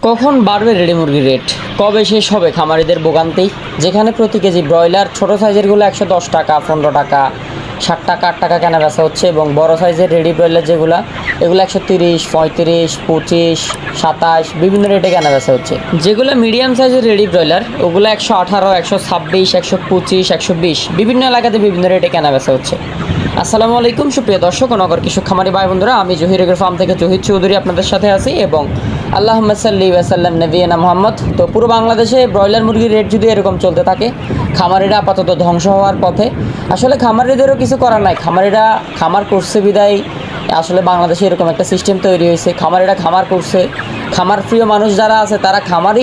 কখন বাড়বে রেডি মুরগির রেট, কবে শেষ হবে খামারিদের ভোগান্তি? যেখানে প্রতি কেজি ব্রয়লার ছোটো সাইজেরগুলো 110 টাকা, 15 টাকা, 60 টাকা, 8 টাকা কেনা বেচা হচ্ছে, এবং বড় সাইজের রেডি ব্রয়লার যেগুলো এগুলো 130, 35, 25, 27 বিভিন্ন রেটে কেনা বেচা হচ্ছে। যেগুলো মিডিয়াম সাইজের রেডি ব্রয়লার ওগুলো 118, 126, 125, 120 বিভিন্ন এলাকাতে বিভিন্ন রেটে কেনা বেচা হচ্ছে। আসসালামু আলাইকুম সুপ্রিয় দর্শক ও নগর কৃষক খামারি ভাই বন্ধুরা, আমি জহির এগ্রো ফার্ম থেকে জহির চৌধুরী আপনাদের সাথে আছি এবং আল্লাহুম্মা সাল্লি ওয়া সাল্লাম নবিয়ানা মুহাম্মদ। তো পুরো বাংলাদেশে ব্রয়লার মুরগির রেট যদি এরকম চলতে থাকে, খামারিরা আপাতত ধ্বংস হওয়ার পথে। আসলে খামারিদেরও কিছু করার নাই, খামারিরা খামার করছে বিদায় আসলে বাংলাদেশে এরকম একটা সিস্টেম তৈরি হয়েছে। খামারিরা খামার করছে, খামার প্রিয় মানুষ যারা আছে তারা খামারি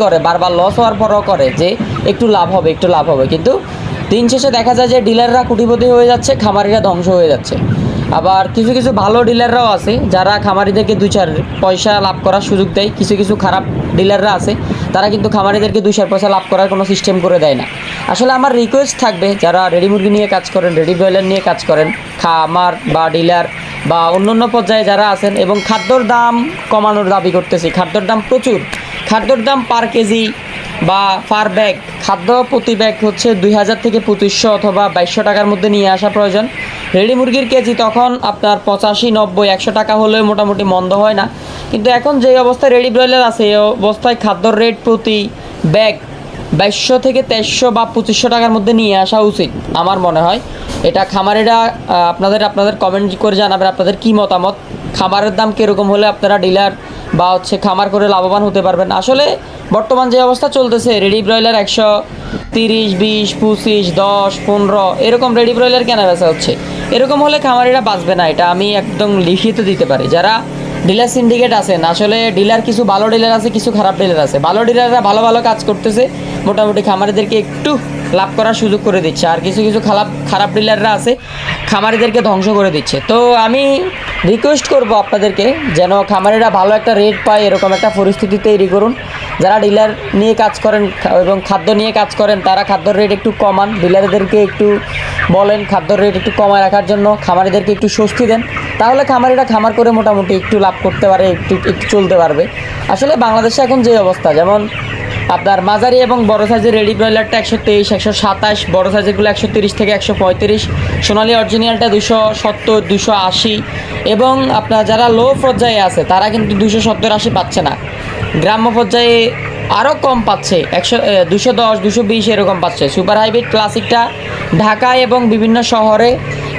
করে বারবার লস হওয়ার পরও করে যে একটু লাভ হবে, কিন্তু দিন শেষে দেখা যায় যে ডিলাররা কোটিপতি হয়ে যাচ্ছে, খামারিরা ধ্বংস হয়ে যাচ্ছে। আবার কিছু কিছু ভালো ডিলাররাও আছে যারা খামারিদেরকে 2-4 পয়সা লাভ করার সুযোগ দেয়। কিছু খারাপ ডিলাররা আছে তারা কিন্তু খামারিদেরকে 2-4 পয়সা লাভ করার কোনো সিস্টেম করে দেয় না। আসলে আমার রিকোয়েস্ট থাকবে, যারা রেডি মুরগি নিয়ে কাজ করেন, রেডি ব্রয়লার নিয়ে কাজ করেন, খামার বা ডিলার বা অন্য পর্যায়ে যারা আছেন এবং খাদ্যর দাম কমানোর দাবি করতেছি। খাদ্যর দাম প্রচুর, খাদ্যর দাম পার কেজি বা পার ব্যাগ, খাদ্য প্রতি ব্যাগ হচ্ছে 2000 থেকে 2500 অথবা 2200 টাকার মধ্যে নিয়ে আসা প্রয়োজন। রেডি মুরগির কেজি তখন আপনার 85, 90, 100 টাকা হলেও মোটামুটি মন্দ হয় না। কিন্তু এখন যে অবস্থায় রেডি ব্রয়লার আছে এই অবস্থায় খাদ্যর রেট প্রতি ব্যাগ 2200 থেকে 2300 বা 2500 টাকার মধ্যে নিয়ে আসা উচিত আমার মনে হয়। এটা খামারিরা আপনাদের কমেন্ট করে জানাবেন আপনাদের কি মতামত। খামারের দাম কীরকম হলে আপনারা ডিলার বা খামার করে লাভবান হতে পারবেন। আসলে বর্তমান যে অবস্থা চলতেছে, রেডি ব্রয়লার 130, 20, 25, 10, 15 এরকম রেডি ব্রয়লার কেনা বেচা হচ্ছে। এরকম হলে খামারিরা বাঁচবে না, এটা আমি একদম লিখিত দিতে পারি। যারা ডিলার সিন্ডিকেট আছেন, আসলে ডিলার কিছু ভালো ডিলার আছে, কিছু খারাপ ডিলার আছে। ভালো ডিলাররা ভালো কাজ করতেছে, মোটামুটি খামারিদেরকে একটু লাভ করার সুযোগ করে দিচ্ছে, আর কিছু খারাপ ডিলাররা আছে খামারিদেরকে ধ্বংস করে দিচ্ছে। তো আমি রিকোয়েস্ট করব আপনাদেরকে যেন খামারিরা ভালো একটা রেট পায়, এরকম একটা পরিস্থিতি তৈরি করুন। যারা ডিলার নিয়ে কাজ করেন এবং খাদ্য নিয়ে কাজ করেন তারা খাদ্যর রেট একটু কমান, ডিলারদেরকে একটু বলেন খাদ্যর রেট একটু কমায় রাখার জন্য, খামারিদেরকে একটু স্বস্তি দেন, তাহলে খামারিরা খামার করে মোটামুটি একটু লাভ করতে পারে, একটু চলতে পারবে। আসলে বাংলাদেশে এখন যে অবস্থা, যেমন আপনার মাঝারি এবং বড় সাইজের রেডি ব্রয়লারটা 123, 127, বড় সাইজেরগুলো 130 থেকে 135, সোনালি অরিজিনালটা 270, 280, এবং আপনার যারা লো পর্যায়ে আছে তারা কিন্তু 270, 80 পাচ্ছে না। গ্রাম্য পর্যায়ে আরও কম পাচ্ছে, 210, 220 এরকম পাচ্ছে। সুপার হাইব্রিড ক্লাসিকটা ঢাকায় এবং বিভিন্ন শহরে,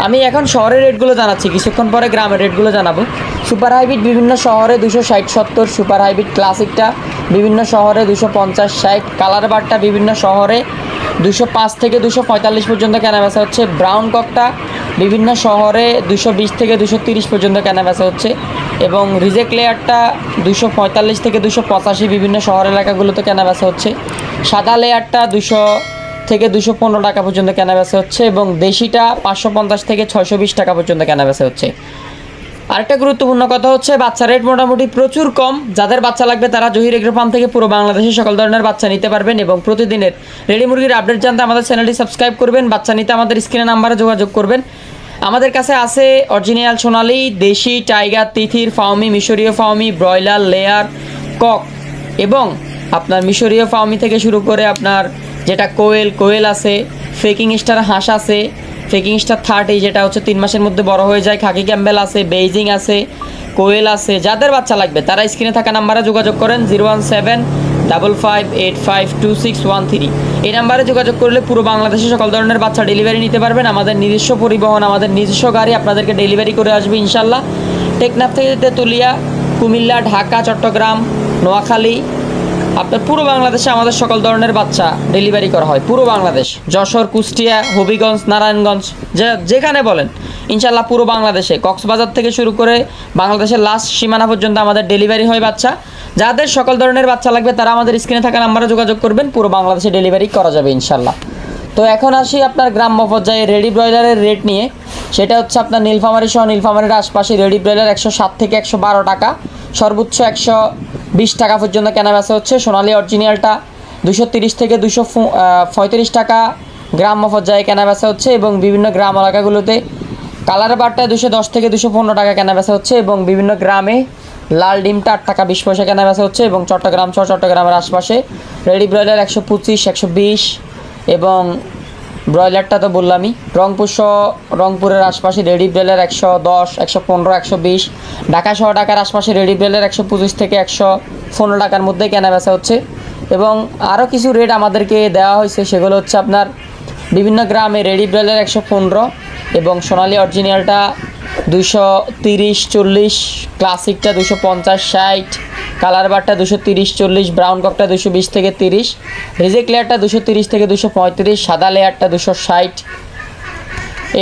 আমি এখন শহরের রেটগুলো জানাচ্ছি, কিছুক্ষণ পরে গ্রামের রেটগুলো জানাবো। সুপার হাইব্রিড বিভিন্ন শহরে 260, 70, সুপার হাইব্রিড ক্লাসিকটা বিভিন্ন শহরে 250, 60, কালার বারটা বিভিন্ন শহরে 205 থেকে 245 পর্যন্ত কেনা বেচা হচ্ছে। ব্রাউন ককটা বিভিন্ন শহরে 220 থেকে 230 পর্যন্ত কেনা বেচা হচ্ছে, এবং রিজেক্ট লেয়ারটা 245 থেকে 285 বিভিন্ন শহর এলাকাগুলোতে কেনা বেচা হচ্ছে। সাদা লেয়ারটা 200 থেকে 215 টাকা পর্যন্ত কেনা বেচা হচ্ছে, এবং দেশিটা 550 থেকে 620 টাকা পর্যন্ত কেনা বেচা হচ্ছে। আরেকটা গুরুত্বপূর্ণ কথা হচ্ছে, বাচ্চা রেট মোটামুটি প্রচুর কম। যাদের বাচ্চা লাগবে তারা জহির এগ্রো ফার্ম থেকে পুরো বাংলাদেশে সকল ধরনের বাচ্চা নিতে পারবেন, এবং প্রতিদিনের রেডি মুরগির আপডেট জানতে আমাদের চ্যানেলটি সাবস্ক্রাইব করবেন। বাচ্চা নিতে আমাদের স্ক্রিনে নাম্বারে যোগাযোগ করবেন। আমাদের কাছে আছে অরিজিনাল সোনালি, দেশি, টাইগার, তিথির, ফাউমি, মিশরীয় ফাউমি, ব্রয়লার, লেয়ার, কক, এবং আপনার মিশরীয় ফাউমি থেকে শুরু করে আপনার যেটা কোয়েল আছে, ফেকিং স্টার হাঁস আছে, ফেকিং স্টার 30 যেটা হচ্ছে 3 মাসের মধ্যে বড় হয়ে যায়, খাকি ক্যাম্বেল আছে, বেইজিং আছে, কোয়েল আছে। যাদের বাচ্চা লাগবে তারা স্ক্রিনে থাকা নাম্বারে যোগাযোগ করেন, 01755852613 এই নাম্বারে যোগাযোগ করলে পুরো বাংলাদেশে সকল ধরনের বাচ্চা ডেলিভারি নিতে পারবেন। আমাদের নিজস্ব পরিবহন, আমাদের নিজস্ব গাড়ি আপনাদেরকে ডেলিভারি করে আসবে ইনশাল্লাহ। টেকনাফ থেকে তেতুলিয়া, কুমিল্লা, ঢাকা, চট্টগ্রাম, নোয়াখালী, আপনার পুরো বাংলাদেশে আমাদের সকল ধরনের বাচ্চা ডেলিভারি করা হয়। পুরো বাংলাদেশ, যশোর, কুষ্টিয়া, হবিগঞ্জ, নারায়ণগঞ্জ, যেখানে বলেন ইনশাল্লাহ পুরো বাংলাদেশে, কক্সবাজার থেকে শুরু করে বাংলাদেশের লাস্ট সীমানা পর্যন্ত আমাদের ডেলিভারি হয় বাচ্চা। যাদের সকল ধরনের বাচ্চা লাগবে তারা আমাদের স্ক্রিনে থাকা নাম্বারে যোগাযোগ করবেন, পুরো বাংলাদেশে ডেলিভারি করা যাবে ইনশাল্লাহ। তো এখন আসি আপনার গ্রাম্য পর্যায়ে রেডি ব্রয়লারের রেট নিয়ে। সেটা হচ্ছে আপনার নীলফামারী সহ নীলফামারীর আশপাশে রেডি ব্রয়লার 107 থেকে 112 টাকা, সর্বোচ্চ 120 টাকা পর্যন্ত কেনা বেচা হচ্ছে। সোনালি অরিজিনালটা 230 থেকে 235 টাকা গ্রাম্য পর্যায়ে কেনা বেচা হচ্ছে, এবং বিভিন্ন গ্রাম এলাকাগুলোতে কালার বারটা 210 থেকে 215 টাকা কেনা বেচা হচ্ছে, এবং বিভিন্ন গ্রামে লাল ডিমটা 8 টাকা 20 পয়সা কেনা বেচা হচ্ছে এবং চট্টগ্রাম সহ চট্টগ্রামের আশপাশে রেডি ব্রয়লার 125 120 এবং ব্রয়লারটা তো বললামই। রংপুর সহ রংপুরের আশপাশে রেডি ব্রয়লার 110 115 120, ঢাকা সহ ঢাকার আশপাশে রেডি ব্রয়লার 125 থেকে 115 টাকার মধ্যে কেনা বেচা হচ্ছে। এবং আরও কিছু রেট আমাদেরকে দেওয়া হয়েছে, সেগুলো হচ্ছে আপনার বিভিন্ন গ্রামে রেডি ব্রয়লার 115 এবং সোনালী অরিজিনালটা 230 40, ক্লাসিকটা 250 60, কালার বারটা 230 40, ব্রাউন ককটা 220 থেকে 30, রিজেক্ট লেয়ারটা 230 থেকে 235, সাদা লেয়ারটা 260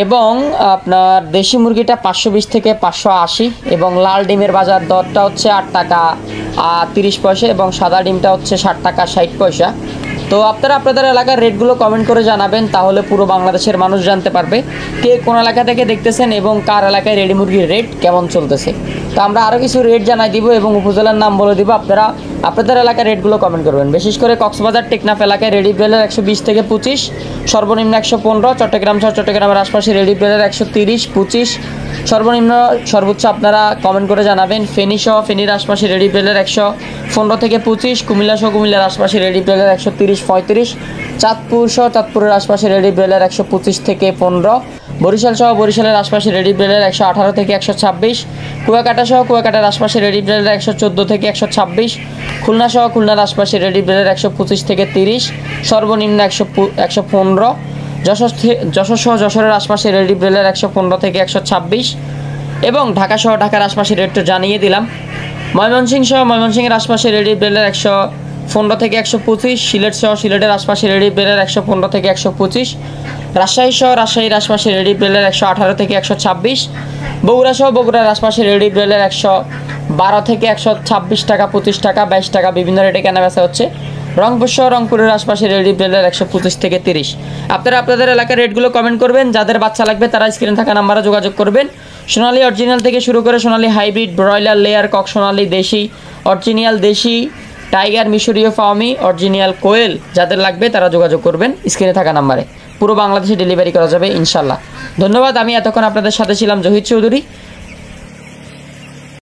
এবং আপনার দেশি মুরগিটা 520 থেকে 580 এবং লাল ডিমের বাজার দরটা হচ্ছে 8 টাকা 30 পয়সা এবং সাদা ডিমটা হচ্ছে 60 টাকা 60 পয়সা। তো আপনারা আপনাদের এলাকার রেটগুলো কমেন্ট করে জানাবেন, তাহলে পুরো বাংলাদেশের মানুষ জানতে পারবে কে কোন এলাকা থেকে দেখতেছেন এবং কার এলাকায় রেডি মুরগির রেট কেমন চলতেছে। তো আমরা আরও কিছু রেট জানাই দিব এবং উপজেলার নাম বলে দিব, আপনারা আপনাদের এলাকার রেটগুলো কমেন্ট করবেন। বিশেষ করে কক্সবাজার টেকনাফ এলাকায় রেডি ব্রয়লার 120 থেকে 25, সর্বনিম্ন 115, চট্টগ্রাম সহ চট্টগ্রামের আশপাশে রেডি ব্রয়লার 130 25, সর্বনিম্ন সর্বোচ্চ আপনারা কমেন্ট করে জানাবেন। ফেনী সহ ফেনীর আশপাশে রেডি ব্রয়লার 115 থেকে 25, কুমিল্লা সহ কুমিল্লার আশপাশে রেডি ব্রয়লার 130 35, চাঁদপুর সহ চাঁদপুরের আশপাশে রেডি ব্রয়লার 125 থেকে 15, বরিশাল সহ বরিশালের আশপাশে রেডি ব্রয়লার 118 থেকে 126, কুয়াকাটা সহ কুয়াকাটার আশপাশে রেডি ব্রয়লার 114 থেকে 126, খুলনা সহ খুলনার আশপাশে রেডি ব্রয়লার 125 থেকে 30, সর্বনিম্ন 115, যশোর সহ যশোরের আশপাশে রেডি ব্রয়লার 115 থেকে 126 এবং ঢাকা সহ ঢাকার আশপাশে রেট তো জানিয়ে দিলাম। ময়মনসিংহ সহ ময়মনসিংহের আশপাশে রেডি ব্রয়লার 115 থেকে 125, সিলেট সহ সিলেটের আশপাশে রেডি ব্রয়লার 115 থেকে 125, রাজশাহী সহ রাজশাহীর আশপাশে রেডি ব্রয়লার 118 থেকে 126, বগুড়া সহ বগুড়ার আশপাশে রেডি ব্রয়লার 112 থেকে 126 টাকা 25 টাকা 22 টাকা বিভিন্ন রেটে কেনা বেচা হচ্ছে। রংপুর সহ রংপুরের আশপাশে রেডি ব্রয়লার 125 থেকে 30। আপনারা আপনাদের এলাকার রেটগুলো কমেন্ট করবেন, যাদের বাচ্চা লাগবে তারা স্ক্রিনে থাকা নাম্বারে যোগাযোগ করবেন। সোনালী অরিজিনাল থেকে শুরু করে সোনালী হাইব্রিড, ব্রয়লার, লেয়ার, কক সোনালী, দেশি, অরিজিনাল দেশি, টাইগার, মিশরীয় ফার্মি, অরিজিনাল কোয়েল, যাদের লাগবে তারা যোগাযোগ করবেন স্ক্রিনে থাকা নাম্বারে। পুরো বাংলাদেশে ডেলিভারি করা যাবে ইনশাল্লাহ। ধন্যবাদ। আমি এতক্ষণ আপনাদের সাথে ছিলাম জহির চৌধুরী।